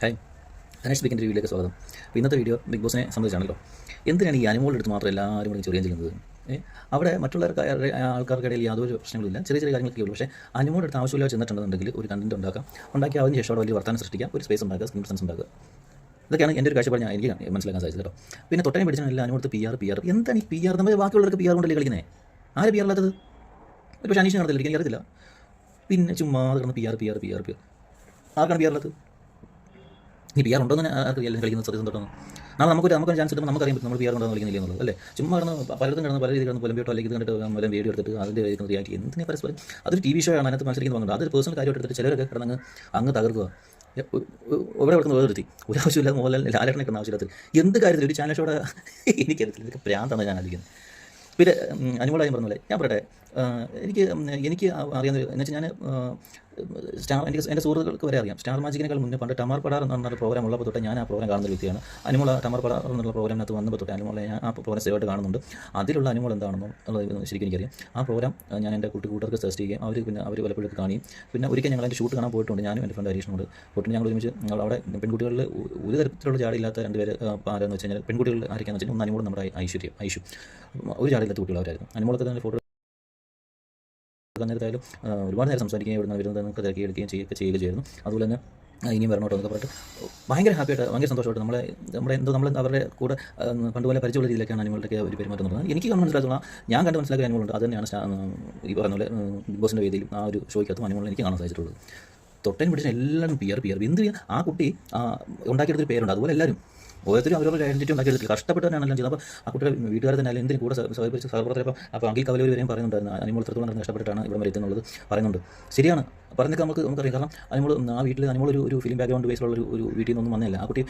Hi, Dhanesh സ്പീക്കിൻ്റെ വീഡിയോയിലേക്ക് സ്വാഗതം. അപ്പോൾ ഇന്നത്തെ വീഡിയോ ബിഗ് ബോസിനെ സംബന്ധിച്ചാണല്ലോ. എന്തിനാണ് ഈ അനുമോളുടെ അടുത്ത് മാത്രം എല്ലാവരും കൂടി ചൊറിയാൻ ചെയ്യുന്നത്? അവിടെ മറ്റുള്ള ആൾക്കാർക്കിടയിൽ യാതൊരു പ്രശ്നങ്ങളില്ല, ചെറിയ ചെറിയ കാര്യങ്ങളൊക്കെ ഉള്ളൂ. പക്ഷേ അനുമോളുടെ അടുത്ത് ആവശ്യമില്ല ചെന്നിട്ടുണ്ടെന്നുണ്ടെങ്കിൽ ഒരു കണ്ടന്റ് ഉണ്ടാക്കി അതിന് ശേഷം അവിടെ വലിയ വർത്താനം സൃഷ്ടിക്കുക, ഒരു സ്പേസ് ഉണ്ടാക്കുക, സ്ക്രീൻ പ്രസൻസ് ഉണ്ടാക്കുക. ഇതൊക്കെയാണ് എൻ്റെ ഒരു കാഴ്ചപ്പാട് എനിക്ക് മനസ്സിലാക്കാൻ സാധിച്ചത് കേട്ടോ. പിന്നെ തൊട്ടനെ പിടിച്ചാൽ അനുമോടുത്ത് പി ആർ എന്താണ് ഈ PR? നമ്മൾ ബാക്കിയുള്ളവർക്ക് PR കൊണ്ടല്ലേ കളിക്കുന്നത്? ആര് PR അല്ലാത്തത്? ഒരു പക്ഷേ അനീഷ് നടത്തില്ല, എനിക്ക് അറിയത്തില്ല. പിന്നെ ചുമ്മാ കിടന്ന് PR ആർക്കാണ് PR അല്ലാത്തത്? ഈ PR ഉണ്ടോ എന്ന് ആർക്കറിയാലും കളിക്കുന്ന സത്യം തൊട്ടാണ്. നാളെ നമുക്കൊരു ചാൻസ് കിട്ടുമ്പോൾ നമുക്കറിയാൻ പറ്റും നമ്മൾ PR ഉണ്ടോ എന്ന് കളിക്കുന്നില്ല എന്നുള്ളത് അല്ലേ. ചുമ്മാ പലരും കിടന്ന് പല രീതിയിൽ കിടന്ന് പുലമ്പിയോട്ടോ അല്ലെങ്കിൽ കണ്ടിട്ട് വല്ല വീഡിയോ എടുത്തിട്ട് അതിൻ്റെ റിയാക്ട് ചെയ്യുന്നത് എന്തിനാ പരസ്പരം? അതൊരു TV ഷോ ആണ്, അതിനകത്ത് മത്സരിക്കുന്ന വന്നിട്ട് അതൊരു പേഴ്സണൽ കാര്യമായിട്ട് എടുത്തിട്ട് ചിലരൊക്കെ കിടന്ന് അങ്ങ് തകർക്കുക. ഇവിടെ കിടന്ന് വേർതിരുത്തി ഒരു ആവശ്യമില്ല. മോഹൻലാൽ ലാലേട്ടനെ കിടന്ന ആവശ്യമില്ലാത്ത എന്ത് കാര്യത്തിൽ ഒരു ചാനൽ ഷോയുടെ എനിക്കറിയത്തില്ല, ഇതൊക്കെ പ്രാന്താണ് ഞാൻ ആലോചിക്കുന്നത്. പിന്നെ അനുമോളായി പറഞ്ഞ പോലെ ഞാൻ പറയട്ടെ, എനിക്ക് അറിയാവുന്ന എന്ന് വെച്ചാൽ ഞാൻ എൻ്റെ സുഹൃത്തുക്കൾക്ക് വരെ അറിയാം. സ്റ്റാർ മാജിക്കിനേക്കാൾ മുന്നേ പണ്ട് ടമാർ പടാർ എന്ന് പറഞ്ഞ പ്രോഗ്രാം ഉള്ളപ്പോൾ തൊട്ട് ഞാൻ ആ പ്രോഗ്രാം കാണുന്ന വ്യക്തിയാണ്. അനുമോള ടമാർ പടാർ എന്നുള്ള പ്രോഗ്രാമിനകത്ത് വന്നപ്പോൾ തൊട്ട് അനുമോളെ ഞാൻ ആ പ്രോഗ്രാം സേവായിട്ട് കാണുന്നുണ്ട്. അതിലുള്ള അനുമോൾ എന്താണെന്നോ ഉള്ളത് ശരിക്കും എനിക്കറിയാം. ആ പ്രോഗ്രാം ഞാൻ എൻ്റെ കൂട്ടുകാർക്ക് സെർച്ച് ചെയ്യുകയും അവർ പലപ്പോഴൊക്കെ കാണുകയും പിന്നെ ഒരിക്കൽ ഞങ്ങൾ എൻ്റെ ഷൂട്ട് കാണാൻ പോയിട്ടുണ്ട്. ഞാനും എൻ്റെ ഫ്രണ്ട് ഹരീഷിനോട് പോയിട്ട് ഞങ്ങൾ ഒരുമിച്ച് അവിടെ പെൺകുട്ടികളിൽ ഒരു തരത്തിലുള്ള ജാടിയില്ലാത്ത രണ്ടുപേര് ആരെന്ന് വെച്ച് കഴിഞ്ഞാൽ പെൺകുട്ടികൾ ആയിരിക്കാന്ന് വെച്ചാൽ ഒന്ന് അനുമോളും നമ്മുടെ ഐഷു ഒരു ജാടിയില്ലാത്ത കുട്ടികളവരായിരുന്നു. അനുമോളൊക്കെ തന്നെ ഫോട്ടോ നേരത്തായാലും ഒരുപാട് നേരം സംസാരിക്കുകയും ഇവിടെ വരുന്നതൊക്കെ തിരക്കി എടുക്കുകയും ചെയ്യുക ചെയ്യുന്നു. അതുപോലെ തന്നെ ഇനിയും വരണോട്ടോ എന്നൊക്കെ പറഞ്ഞിട്ട് ഭയങ്കര ഹാപ്പിയായിട്ട് ഭയങ്കര സന്തോഷമായിട്ട് നമ്മൾ അവരുടെ കൂടെ പണ്ടുപോലെ പരിചയമുള്ള രീതിയിലൊക്കെയാണ് അനുമോളുടെ ഒരു പെരുമാറ്റം നടന്നത്. എനിക്ക് കണ്ട് മനസ്സിലാക്കുന്ന ഞാൻ കണ്ട് മനസ്സിലാക്കിയ അനുമോളുണ്ട്. അത് തന്നെയാണ് ഈ പറഞ്ഞ പോലെ ബിഗ് ബോസിൻ്റെ വേദിയിലും ആ ഒരു ഷോയ്ക്കകത്തും അനുമോളിൽ എനിക്ക് കാണാൻ സാധിച്ചിട്ടുള്ളത്. തൊട്ടേന് പിടിച്ച എല്ലാവരും PR എന്ത് ആ കുട്ടി ഉണ്ടാക്കിയെടുത്തൊരു പേരുണ്ട്. അതുപോലെ എല്ലാവരും ഓരോരുത്തരും അവരുടെ ഐഡൻറ്റിറ്റി ഉണ്ടാക്കിയെടുത്തില്ല, കഷ്ടപ്പെട്ട് തന്നെയാണെല്ലാം ചെയ്തത്. അപ്പോൾ ആ കുട്ടിയുടെ വീട്ടുകാരെ തന്നെ എന്തിനും കൂടെ സഹപ്രവർത്തകർ അപ്പോൾ അഖിൽ കവലൂർ വരെയും പറയുന്നുണ്ടായിരുന്നു അനുമോൾ എത്രത്തോളം നടന്ന് കഷ്ടപ്പെട്ടിട്ടാണ് ഇവിടെ വരെ എത്തുന്നുള്ളത് പറയുന്നുണ്ട്. ശരിയാണ് പറഞ്ഞൊക്കെ നമുക്കറിയാം. കാരണം അനുമോൾ ഒരു ഫിലിം ബാക്ക്ഗ്രൗണ്ട് ബേസിലുള്ള ഒരു വീട്ടിൽ നിന്നൊന്നും വന്നില്ല. ആ കുട്ടി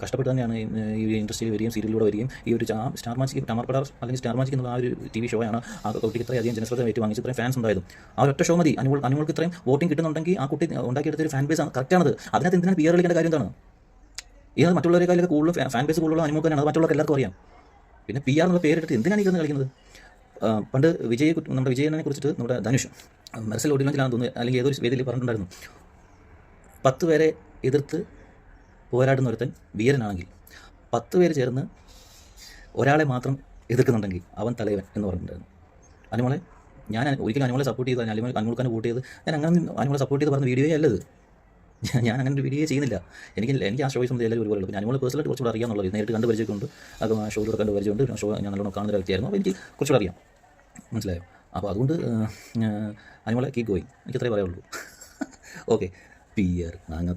കഷ്ടപ്പെട്ട് തന്നെയാണ് ഈ ഇൻഡസ്ട്രിയിൽ വരികയും സീരിയലിലൂടെ വരികയും ഈ ഒരു സ്റ്റാർ മാജിക് ടമാർ പടാർ അല്ലെങ്കിൽ സ്റ്റാർ മാജിക് എന്നുള്ള ആ ഒരു TV ഷോയാണ് ആ കുട്ടിക്ക് ഇത്രയധികം ജനശ്രദ്ധ ഏറ്റുവാങ്ങിച്ച് ഇത്രയും ഫാൻസ് ഉണ്ടായതും. ആ ഒറ്റ ഷോ മതി അനുമോൾക്ക് ഇത്രയും വോട്ടിംഗ് കിട്ടുന്നുണ്ടെങ്കിൽ ആ കുട്ടി ഉണ്ടാക്കിയെടുത്തൊരു ഫാൻ ബേസ് കറക്റ്റാണത്. അതിനകത്ത് എന്തിനാണ് PR കളിക്കേണ്ട കാര്യം എന്താണ്? ഇത് മറ്റുള്ളവരെക്കാളൊക്കെ കൂടുതൽ ഫാൻ ബേസ് കൂടുതലുള്ള അനുമോൾക്ക് തന്നെയാണ്. അത് മറ്റുള്ളവർക്ക് എല്ലാവർക്കും അറിയാം. പിന്നെ PR എന്നുള്ള പേരെടുത്ത് എന്തിനാണ് ഈ കളിക്കുന്നത്? പണ്ട് നമ്മുടെ വിജയനെ കുറിച്ചിട്ട് നമ്മുടെ ധനുഷ് മെർസൽ ഓഡിയൻസിലാണെന്ന് തോന്നുന്നു അല്ലെങ്കിൽ ഏതൊരു വേദിയിൽ പറഞ്ഞിട്ടുണ്ടായിരുന്നു, 10 പേരെ എതിർത്ത് പോരാടുന്ന ഒരുത്തൻ വീരനാണെങ്കിൽ 10 പേര് ചേർന്ന് ഒരാളെ മാത്രം എതിർക്കുന്നുണ്ടെങ്കിൽ അവൻ തലവൻ എന്ന് പറഞ്ഞിട്ടുണ്ടായിരുന്നു. അനുമോളെ ഞാൻ ഒരിക്കലും അനുമോളെ സപ്പോർട്ട് ചെയ്ത് അനുമോൾക്കാണ് വോട്ട് ചെയ്ത് ഞാൻ അങ്ങനെ അനുമോളെ സപ്പോർട്ട് ചെയ്ത് പറഞ്ഞ വീഡിയോയേ അല്ലത്. ഞാൻ അങ്ങനെ ഒരു വീഡിയോ ചെയ്യുന്നില്ല. എനിക്ക് ആ ഷോയ്സ് എല്ലാവരും ഒരുപോലെ ഉള്ളൂ. അനുമോൾ പേഴ്സണലായിട്ട് കുറച്ചുകൂടെ അറിയാമെന്നുള്ളത് നേരിട്ട് കണ്ട് പരിചയമൊക്കെ ഉണ്ട്. അത് ആ ഷോയിലൂടെ കണ്ട് പരിചയമുണ്ട്. ഷോ ഞാൻ നല്ലോണം കാണുന്ന ഒരു വ്യക്തിയായിരുന്നു. അപ്പോൾ എനിക്ക് കുറച്ചുകൂടെ അറിയാം, മനസ്സിലായോ? അപ്പോൾ അതുകൊണ്ട് അനുമോളെ കീപ്പ് ഗോയിങ്, എനിക്ക് അത്രേ പറയുള്ളൂ. ഓക്കെ, PR അങ്ങനത്തെ